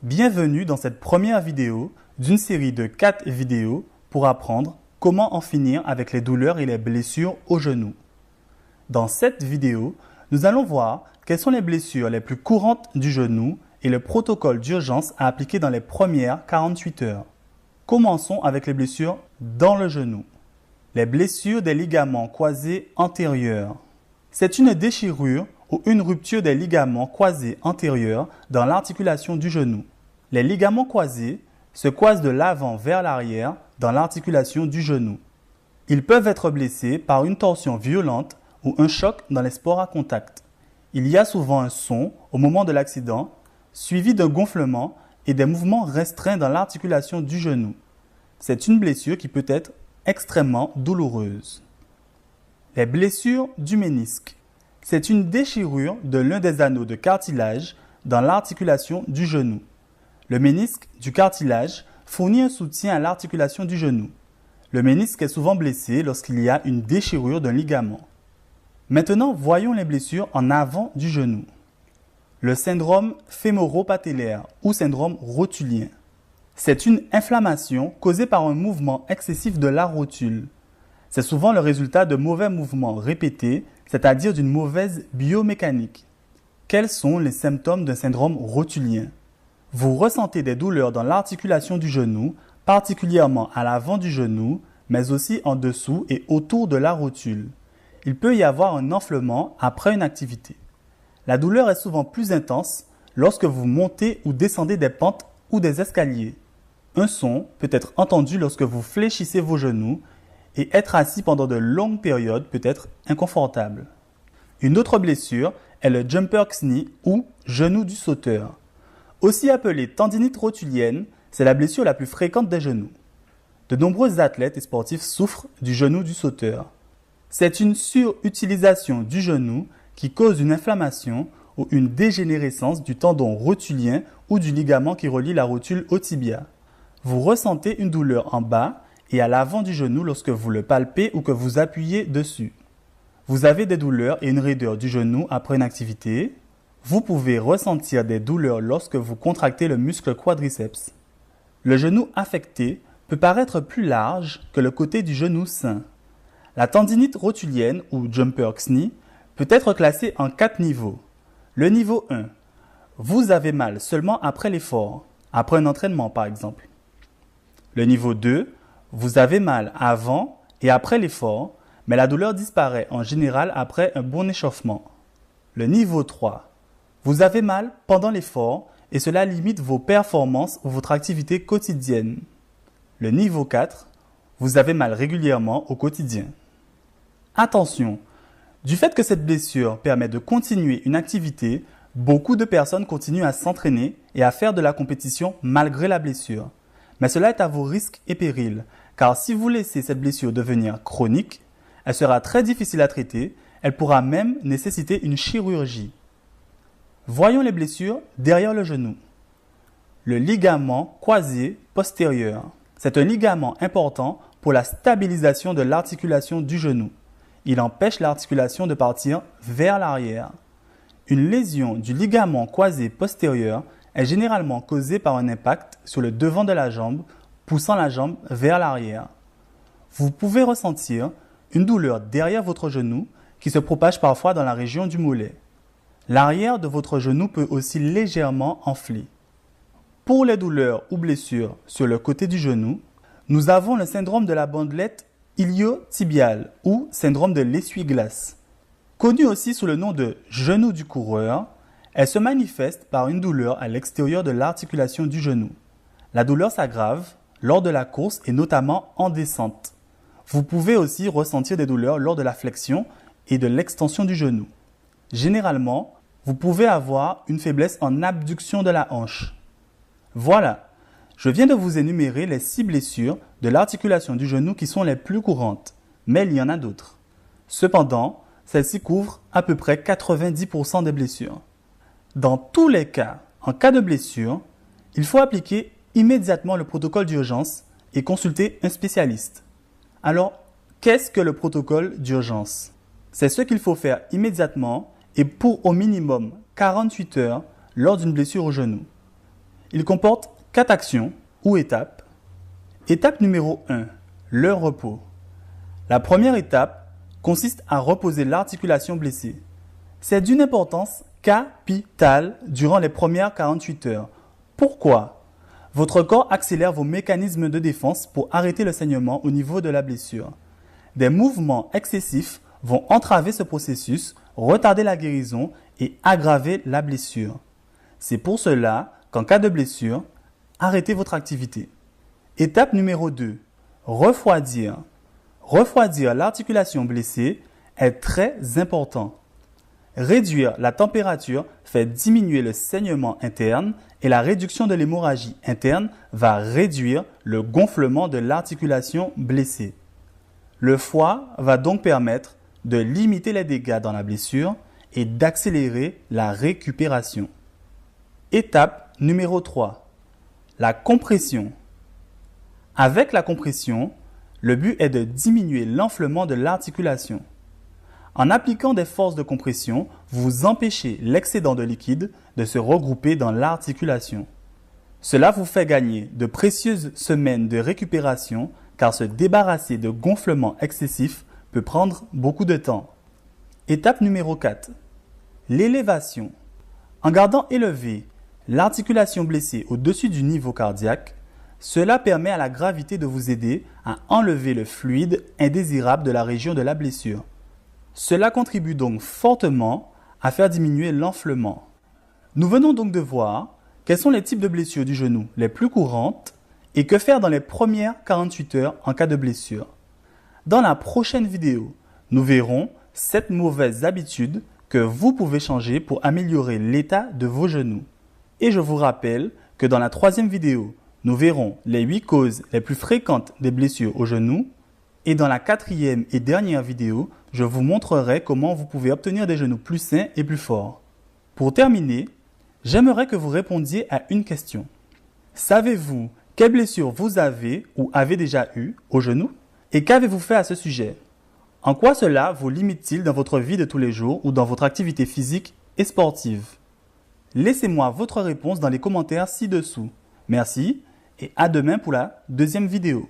Bienvenue dans cette première vidéo d'une série de 4 vidéos pour apprendre comment en finir avec les douleurs et les blessures au genou. Dans cette vidéo, nous allons voir quelles sont les blessures les plus courantes du genou et le protocole d'urgence à appliquer dans les premières 48 heures. Commençons avec les blessures dans le genou. Les blessures des ligaments croisés antérieurs. C'est une déchirure ou une rupture des ligaments croisés antérieurs dans l'articulation du genou. Les ligaments croisés se croisent de l'avant vers l'arrière dans l'articulation du genou. Ils peuvent être blessés par une torsion violente ou un choc dans les sports à contact. Il y a souvent un son au moment de l'accident, suivi d'un gonflement et des mouvements restreints dans l'articulation du genou. C'est une blessure qui peut être extrêmement douloureuse. Les blessures du ménisque. C'est une déchirure de l'un des anneaux de cartilage dans l'articulation du genou. Le ménisque du cartilage fournit un soutien à l'articulation du genou. Le ménisque est souvent blessé lorsqu'il y a une déchirure d'un ligament. Maintenant, voyons les blessures en avant du genou. Le syndrome fémoro-patellaire ou syndrome rotulien. C'est une inflammation causée par un mouvement excessif de la rotule. C'est souvent le résultat de mauvais mouvements répétés, c'est-à-dire d'une mauvaise biomécanique. Quels sont les symptômes d'un syndrome rotulien? Vous ressentez des douleurs dans l'articulation du genou, particulièrement à l'avant du genou, mais aussi en dessous et autour de la rotule. Il peut y avoir un enflement après une activité. La douleur est souvent plus intense lorsque vous montez ou descendez des pentes ou des escaliers. Un son peut être entendu lorsque vous fléchissez vos genoux et être assis pendant de longues périodes peut être inconfortable. Une autre blessure est le jumper knee ou genou du sauteur. Aussi appelée tendinite rotulienne, c'est la blessure la plus fréquente des genoux. De nombreux athlètes et sportifs souffrent du genou du sauteur. C'est une surutilisation du genou qui cause une inflammation ou une dégénérescence du tendon rotulien ou du ligament qui relie la rotule au tibia. Vous ressentez une douleur en bas et à l'avant du genou lorsque vous le palpez ou que vous appuyez dessus. Vous avez des douleurs et une raideur du genou après une activité. Vous pouvez ressentir des douleurs lorsque vous contractez le muscle quadriceps. Le genou affecté peut paraître plus large que le côté du genou sain. La tendinite rotulienne ou jumper knee peut être classée en 4 niveaux. Le niveau 1. Vous avez mal seulement après l'effort, après un entraînement par exemple. Le niveau 2. Vous avez mal avant et après l'effort, mais la douleur disparaît en général après un bon échauffement. Le niveau 3. Vous avez mal pendant l'effort et cela limite vos performances ou votre activité quotidienne. Le niveau 4. Vous avez mal régulièrement au quotidien. Attention, du fait que cette blessure permet de continuer une activité, beaucoup de personnes continuent à s'entraîner et à faire de la compétition malgré la blessure. Mais cela est à vos risques et périls, car si vous laissez cette blessure devenir chronique, elle sera très difficile à traiter, elle pourra même nécessiter une chirurgie. Voyons les blessures derrière le genou. Le ligament croisé postérieur. C'est un ligament important pour la stabilisation de l'articulation du genou. Il empêche l'articulation de partir vers l'arrière. Une lésion du ligament croisé postérieur est généralement causée par un impact sur le devant de la jambe, poussant la jambe vers l'arrière. Vous pouvez ressentir une douleur derrière votre genou qui se propage parfois dans la région du mollet. L'arrière de votre genou peut aussi légèrement enfler. Pour les douleurs ou blessures sur le côté du genou, nous avons le syndrome de la bandelette iliotibiale ou syndrome de l'essuie-glace. Connu aussi sous le nom de genou du coureur, elle se manifeste par une douleur à l'extérieur de l'articulation du genou. La douleur s'aggrave lors de la course et notamment en descente. Vous pouvez aussi ressentir des douleurs lors de la flexion et de l'extension du genou. Généralement, vous pouvez avoir une faiblesse en abduction de la hanche. Voilà, je viens de vous énumérer les 6 blessures de l'articulation du genou qui sont les plus courantes, mais il y en a d'autres. Cependant, celles-ci couvrent à peu près 90% des blessures. Dans tous les cas, en cas de blessure, il faut appliquer immédiatement le protocole d'urgence et consulter un spécialiste. Alors, qu'est-ce que le protocole d'urgence? C'est ce qu'il faut faire immédiatement et pour au minimum 48 heures lors d'une blessure au genou. Il comporte 4 actions ou étapes. Étape numéro 1, le repos. La première étape consiste à reposer l'articulation blessée. C'est d'une importance capitale durant les premières 48 heures. Pourquoi? Votre corps accélère vos mécanismes de défense pour arrêter le saignement au niveau de la blessure. Des mouvements excessifs vont entraver ce processus, retarder la guérison et aggraver la blessure. C'est pour cela qu'en cas de blessure, arrêtez votre activité. Étape numéro 2, refroidir. Refroidir l'articulation blessée est très important. Réduire la température fait diminuer le saignement interne et la réduction de l'hémorragie interne va réduire le gonflement de l'articulation blessée. Le froid va donc permettre de limiter les dégâts dans la blessure et d'accélérer la récupération. Étape numéro 3, la compression. Avec la compression, le but est de diminuer l'enflement de l'articulation. En appliquant des forces de compression, vous empêchez l'excédent de liquide de se regrouper dans l'articulation. Cela vous fait gagner de précieuses semaines de récupération car se débarrasser de gonflement excessif peut prendre beaucoup de temps. Étape numéro 4. L'élévation. En gardant élevée l'articulation blessée au-dessus du niveau cardiaque, cela permet à la gravité de vous aider à enlever le fluide indésirable de la région de la blessure. Cela contribue donc fortement à faire diminuer l'enflement. Nous venons donc de voir quels sont les types de blessures du genou les plus courantes et que faire dans les premières 48 heures en cas de blessure. Dans la prochaine vidéo, nous verrons 7 mauvaises habitudes que vous pouvez changer pour améliorer l'état de vos genoux. Et je vous rappelle que dans la 3e vidéo, nous verrons les 8 causes les plus fréquentes des blessures au genou. Et dans la 4e et dernière vidéo, je vous montrerai comment vous pouvez obtenir des genoux plus sains et plus forts. Pour terminer, j'aimerais que vous répondiez à une question. Savez-vous quelle blessure vous avez ou avez déjà eu au genou? Et qu'avez-vous fait à ce sujet? En quoi cela vous limite-t-il dans votre vie de tous les jours ou dans votre activité physique et sportive? Laissez-moi votre réponse dans les commentaires ci-dessous. Merci et à demain pour la 2e vidéo.